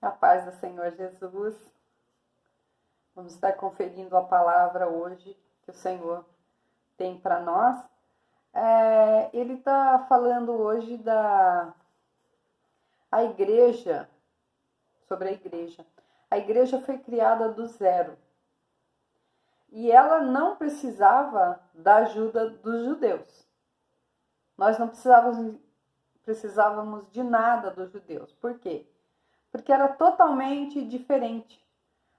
A paz do Senhor Jesus. Vamos estar conferindo a palavra hoje que o Senhor tem para nós. Ele está falando hoje a igreja, sobre a igreja. A igreja foi criada do zero. E ela não precisava da ajuda dos judeus. Nós não precisávamos de nada dos judeus. Por quê? Porque era totalmente diferente.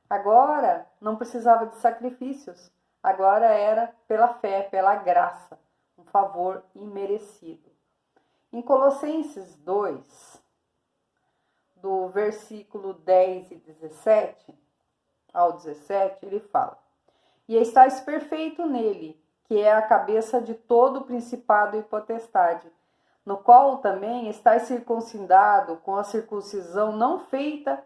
Agora não precisava de sacrifícios. Agora era pela fé, pela graça. Um favor imerecido. Em Colossenses 2, do versículo 10 e 17 ao 17, ele fala: E estáis perfeito nele, que é a cabeça de todo o principado e potestade, no qual também estáis circuncidado com a circuncisão não feita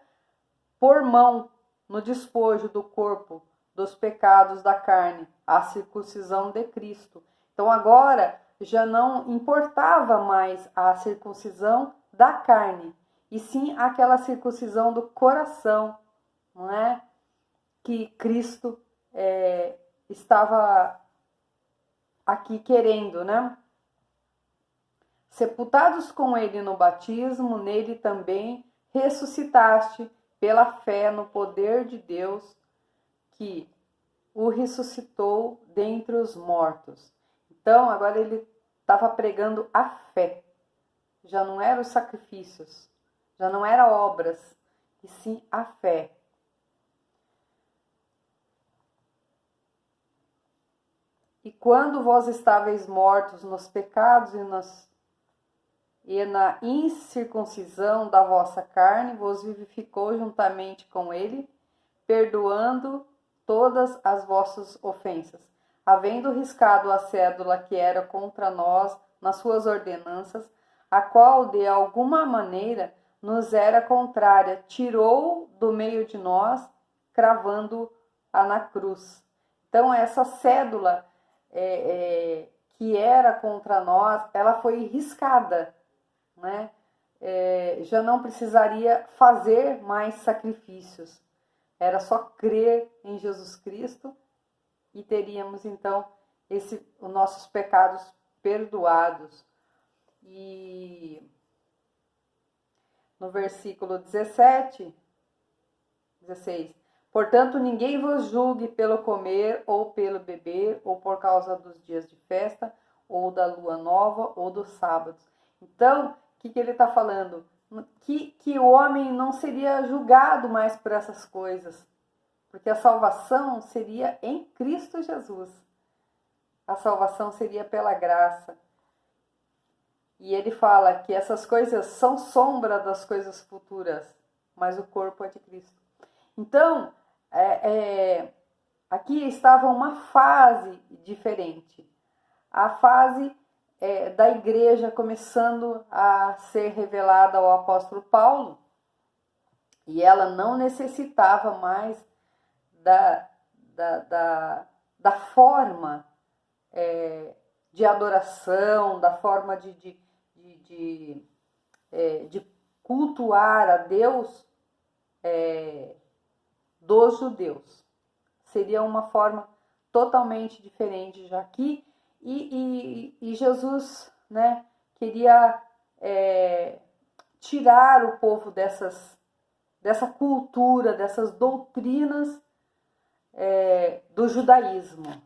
por mão, no despojo do corpo dos pecados da carne, a circuncisão de Cristo. Então agora já não importava mais a circuncisão da carne, e sim aquela circuncisão do coração, não é? Que Cristo estava aqui querendo, né? Sepultados com ele no batismo, nele também ressuscitaste pela fé no poder de Deus que o ressuscitou dentre os mortos. Então, agora ele estava pregando a fé. Já não eram os sacrifícios, já não eram obras, e sim a fé. E quando vós estáveis mortos nos pecados e na incircuncisão da vossa carne, vos vivificou juntamente com ele, perdoando todas as vossas ofensas, havendo riscado a cédula que era contra nós nas suas ordenanças, a qual de alguma maneira nos era contrária, tirou do meio de nós, cravando-a na cruz. Então essa cédula que era contra nós, ela foi riscada, né? Já não precisaria fazer mais sacrifícios. Era só crer em Jesus Cristo e teríamos então os nossos pecados perdoados. E no versículo 16, portanto, ninguém vos julgue pelo comer ou pelo beber, ou por causa dos dias de festa, ou da lua nova, ou dos sábados. Então, o que ele está falando? Que o homem não seria julgado mais por essas coisas, porque a salvação seria em Cristo Jesus. A salvação seria pela graça. E ele fala que essas coisas são sombra das coisas futuras, mas o corpo é de Cristo. Então, aqui estava uma fase diferente. A fase da igreja começando a ser revelada ao apóstolo Paulo, e ela não necessitava mais da forma de adoração, da forma de cultuar a Deus dos judeus. Seria uma forma totalmente diferente já aqui. E Jesus, né, queria tirar o povo dessa cultura, dessas doutrinas do judaísmo,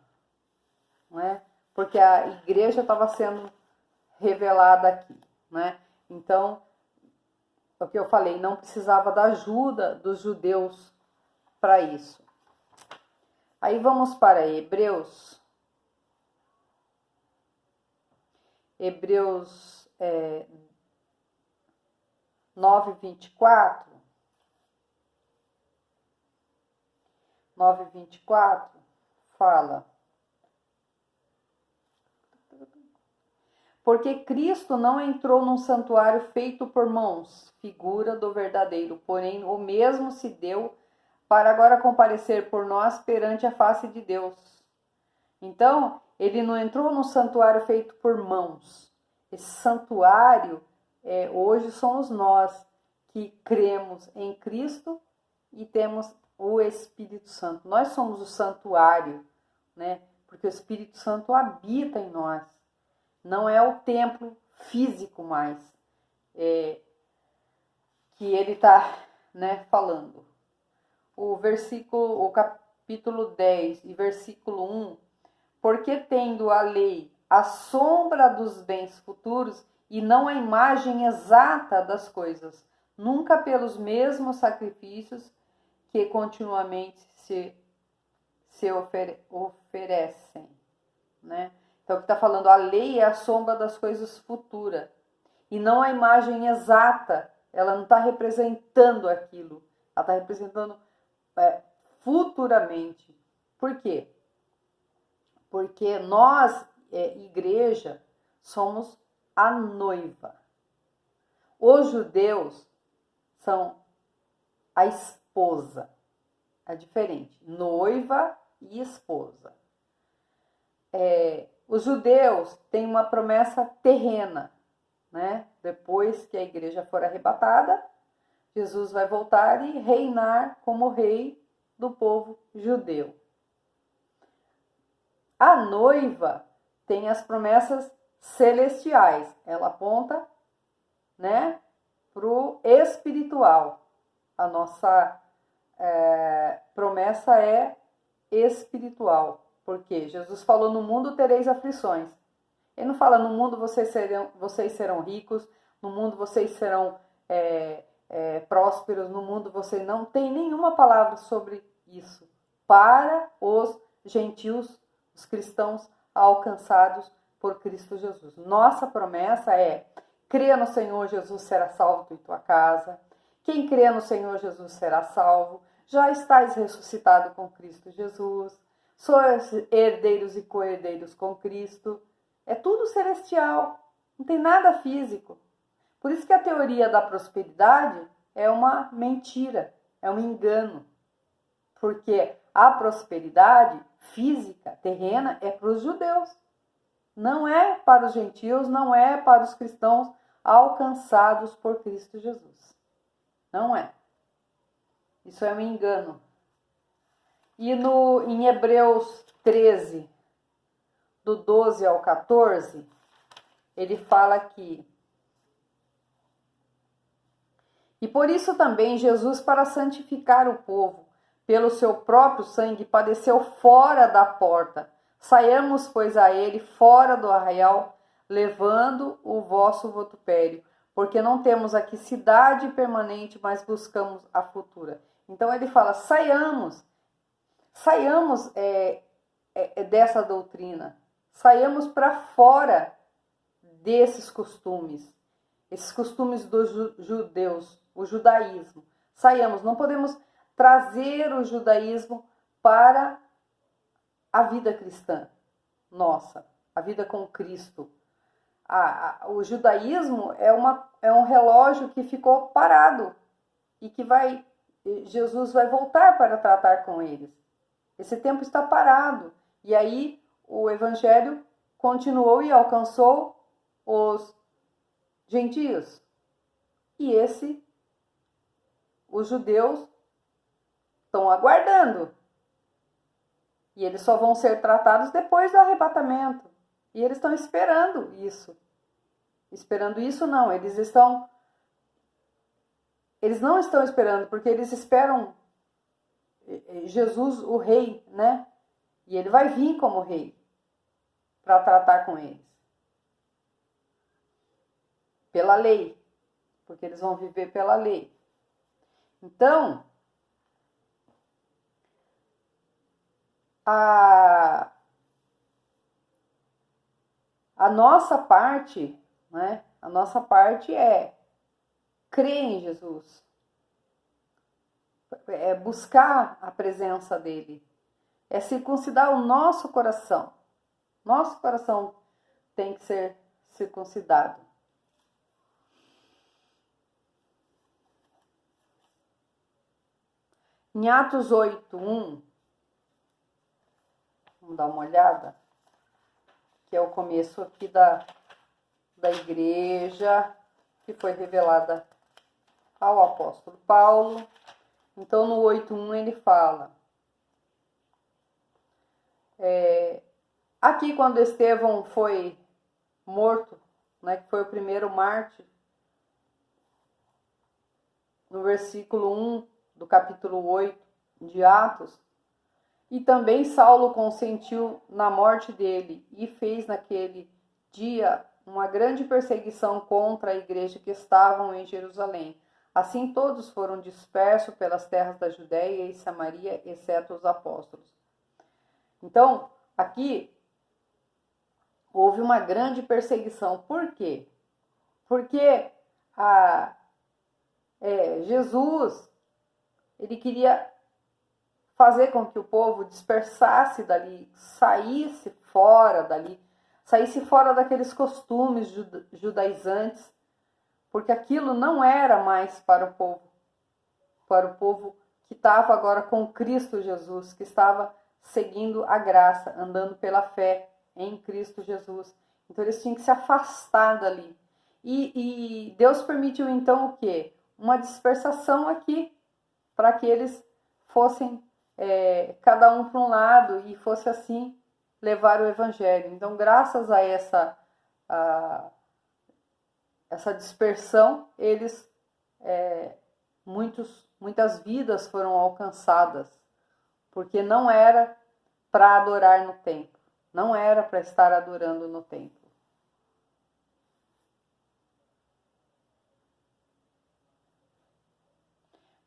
não é? Porque a igreja estava sendo revelada aqui, né? Então, o que eu falei, não precisava da ajuda dos judeus para isso. Aí vamos para Hebreus 9:24. 9:24 fala: Porque Cristo não entrou num santuário feito por mãos, figura do verdadeiro, porém o mesmo se deu para agora comparecer por nós perante a face de Deus. Então, ele não entrou num santuário feito por mãos. Esse santuário hoje somos nós, que cremos em Cristo e temos o Espírito Santo. Nós somos o santuário, né? Porque o Espírito Santo habita em nós. Não é o templo físico mais que ele está, né, falando. O capítulo 10 e versículo 1, porque tendo a lei a sombra dos bens futuros e não a imagem exata das coisas, nunca pelos mesmos sacrifícios que continuamente se oferecem, né? Então, o que está falando, a lei é a sombra das coisas futuras e não a imagem exata. Ela não está representando aquilo, ela está representando futuramente. Por quê? Porque nós, igreja, somos a noiva. Os judeus são a esposa. É diferente. Noiva e esposa. Os judeus têm uma promessa terrena, né? Depois que a igreja for arrebatada, Jesus vai voltar e reinar como rei do povo judeu. A noiva tem as promessas celestiais. Ela aponta, né, para o espiritual. A nossa promessa é espiritual. Porque Jesus falou, no mundo tereis aflições. Ele não fala, no mundo vocês serão ricos, no mundo vocês serão prósperos, no mundo vocês não tem nenhuma palavra sobre isso. Para os gentios, os cristãos alcançados por Cristo Jesus. Nossa promessa é, crê no Senhor Jesus, será salvo tu e tua casa. Quem crê no Senhor Jesus será salvo. Já estáis ressuscitado com Cristo Jesus. Sois herdeiros e co-herdeiros com Cristo. É tudo celestial, não tem nada físico. Por isso que a teoria da prosperidade é uma mentira, é um engano. Porque a prosperidade física, terrena, é para os judeus. Não é para os gentios, não é para os cristãos alcançados por Cristo Jesus. Não é. Isso é um engano. E em Hebreus 13, do 12 ao 14, ele fala que: e por isso também Jesus, para santificar o povo, pelo seu próprio sangue, padeceu fora da porta. Saiamos, pois, a ele fora do arraial, levando o vosso vitupério, porque não temos aqui cidade permanente, mas buscamos a futura. Então ele fala, saiamos dessa doutrina, saiamos para fora desses costumes, esses costumes dos judeus, o judaísmo. Saiamos, não podemos trazer o judaísmo para a vida cristã nossa, a vida com Cristo. O judaísmo é um relógio que ficou parado e que Jesus vai voltar para tratar com eles. Esse tempo está parado. E aí o evangelho continuou e alcançou os gentios. E os judeus estão aguardando. E eles só vão ser tratados depois do arrebatamento. E eles estão esperando isso. Esperando isso, não. Eles não estão esperando, porque eles esperam Jesus, o rei, né? E ele vai vir como rei para tratar com eles. Pela lei. Porque eles vão viver pela lei. Então, a nossa parte, né? A nossa parte é crer em Jesus. É buscar a presença dele. É circuncidar o nosso coração. Nosso coração tem que ser circuncidado. Em Atos 8:1, vamos dar uma olhada, que é o começo aqui da igreja que foi revelada ao apóstolo Paulo. Então, no 8:1 ele fala, aqui quando Estevão foi morto, né, que foi o primeiro mártir, no versículo 1 do capítulo 8 de Atos, e também Saulo consentiu na morte dele e fez naquele dia uma grande perseguição contra a igreja que estavam em Jerusalém. Assim todos foram dispersos pelas terras da Judéia e Samaria, exceto os apóstolos. Então, aqui houve uma grande perseguição. Por quê? Porque Jesus, ele queria fazer com que o povo dispersasse dali, saísse fora dali, saísse fora daqueles costumes judaizantes, porque aquilo não era mais para o povo que estava agora com Cristo Jesus, que estava seguindo a graça, andando pela fé em Cristo Jesus. Então eles tinham que se afastar dali. E Deus permitiu então o quê? Uma dispersação aqui, para que eles fossem cada um para um lado e fosse assim levar o evangelho. Então, graças a essa dispersão, muitas vidas foram alcançadas, porque não era para adorar no templo, não era para estar adorando no templo.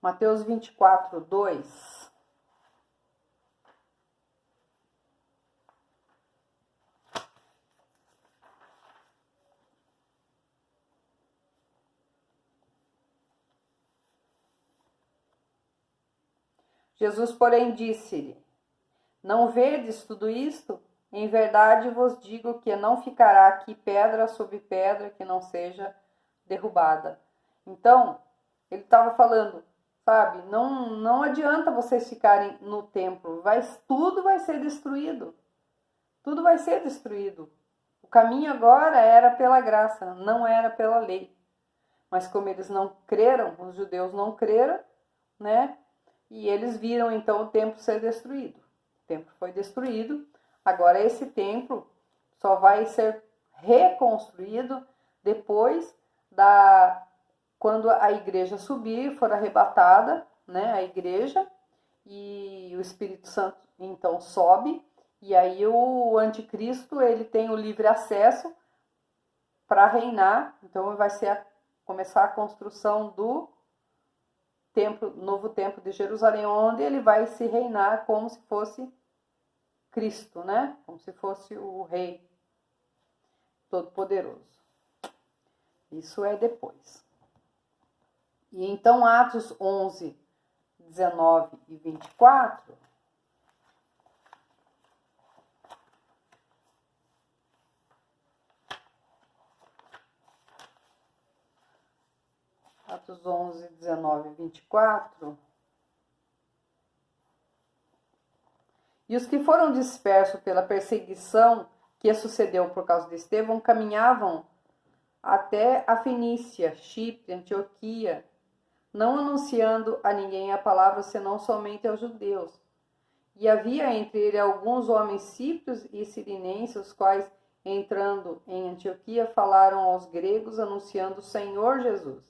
Mateus 24:2. Jesus, porém, disse-lhe: não vedes tudo isto? Em verdade vos digo que não ficará aqui pedra sobre pedra que não seja derrubada. Então, ele estava falando, sabe, não adianta vocês ficarem no templo, tudo vai ser destruído. Tudo vai ser destruído. O caminho agora era pela graça, não era pela lei. Mas como eles não creram, os judeus não creram, né? E eles viram então o templo ser destruído. O templo foi destruído. Agora esse templo só vai ser reconstruído depois quando a igreja subir, for arrebatada, né, a igreja, e o Espírito Santo então sobe, e aí o anticristo ele tem o livre acesso para reinar. Então vai começar a construção do novo templo de Jerusalém, onde ele vai se reinar como se fosse Cristo, né? Como se fosse o Rei Todo-Poderoso. Isso é depois. E então Atos 11, 19 e 24. Atos 11, 19 e 24. E os que foram dispersos pela perseguição que sucedeu por causa de Estevão caminhavam até a Fenícia, Chipre, Antioquia, não anunciando a ninguém a palavra senão somente aos judeus. E havia entre ele alguns homens síprios e sirinenses, os quais, entrando em Antioquia, falaram aos gregos anunciando o Senhor Jesus.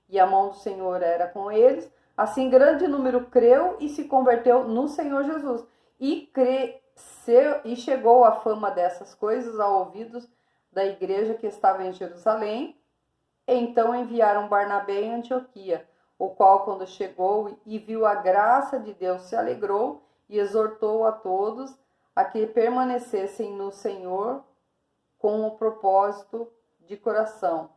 E a mão do Senhor era com eles. Assim, grande número creu e se converteu no Senhor Jesus. E chegou a fama dessas coisas aos ouvidos da igreja que estava em Jerusalém. Então enviaram Barnabé em Antioquia, o qual, quando chegou e viu a graça de Deus, se alegrou e exortou a todos a que permanecessem no Senhor com o propósito de coração,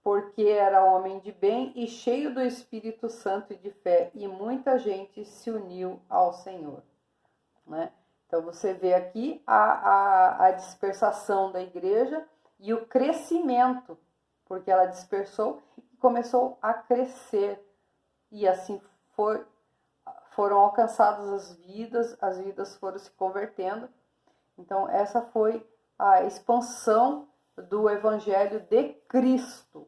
porque era homem de bem e cheio do Espírito Santo e de fé, e muita gente se uniu ao Senhor, né? Então você vê aqui a dispersação da igreja e o crescimento, porque ela dispersou e começou a crescer, e assim foram alcançadas as vidas foram se convertendo. Então essa foi a expansão do Evangelho de Cristo,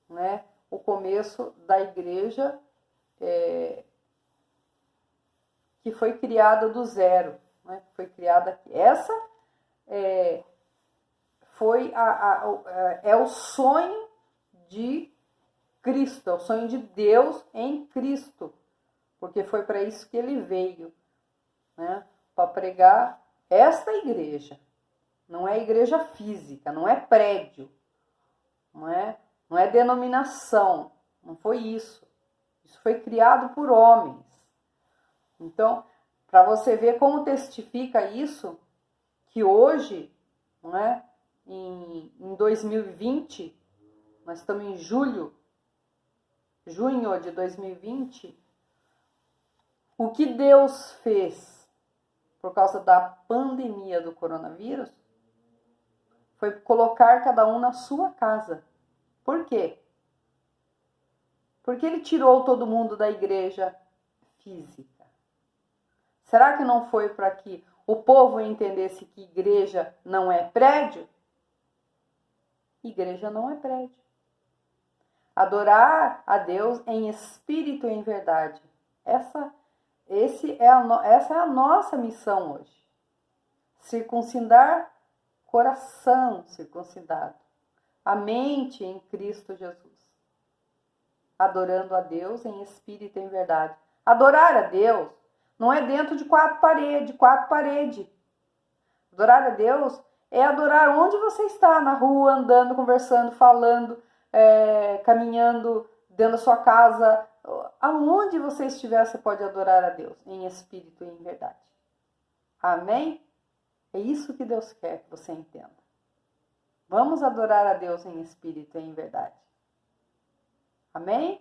né? o começo da igreja que foi criada do zero, né? Foi criada aqui. Essa foi o sonho de Cristo, é o sonho de Deus em Cristo, porque foi para isso que ele veio, né? Para pregar esta igreja. Não é igreja física, não é prédio, não é denominação, não foi isso. Isso foi criado por homens. Então, para você ver como testifica isso, que hoje, não é, em 2020, nós estamos em junho de 2020, o que Deus fez por causa da pandemia do coronavírus foi colocar cada um na sua casa. Por quê? Porque ele tirou todo mundo da igreja física. Será que não foi para que o povo entendesse que igreja não é prédio? Igreja não é prédio. Adorar a Deus em espírito e em verdade. Essa é a nossa missão hoje. Circuncidar coração circuncidado. A mente em Cristo Jesus. Adorando a Deus em espírito e em verdade. Adorar a Deus não é dentro de quatro paredes. Adorar a Deus é adorar onde você está, na rua, andando, conversando, falando, caminhando dentro da sua casa. Aonde você estiver, você pode adorar a Deus em espírito e em verdade. Amém? É isso que Deus quer que você entenda. Vamos adorar a Deus em espírito e em verdade. Amém?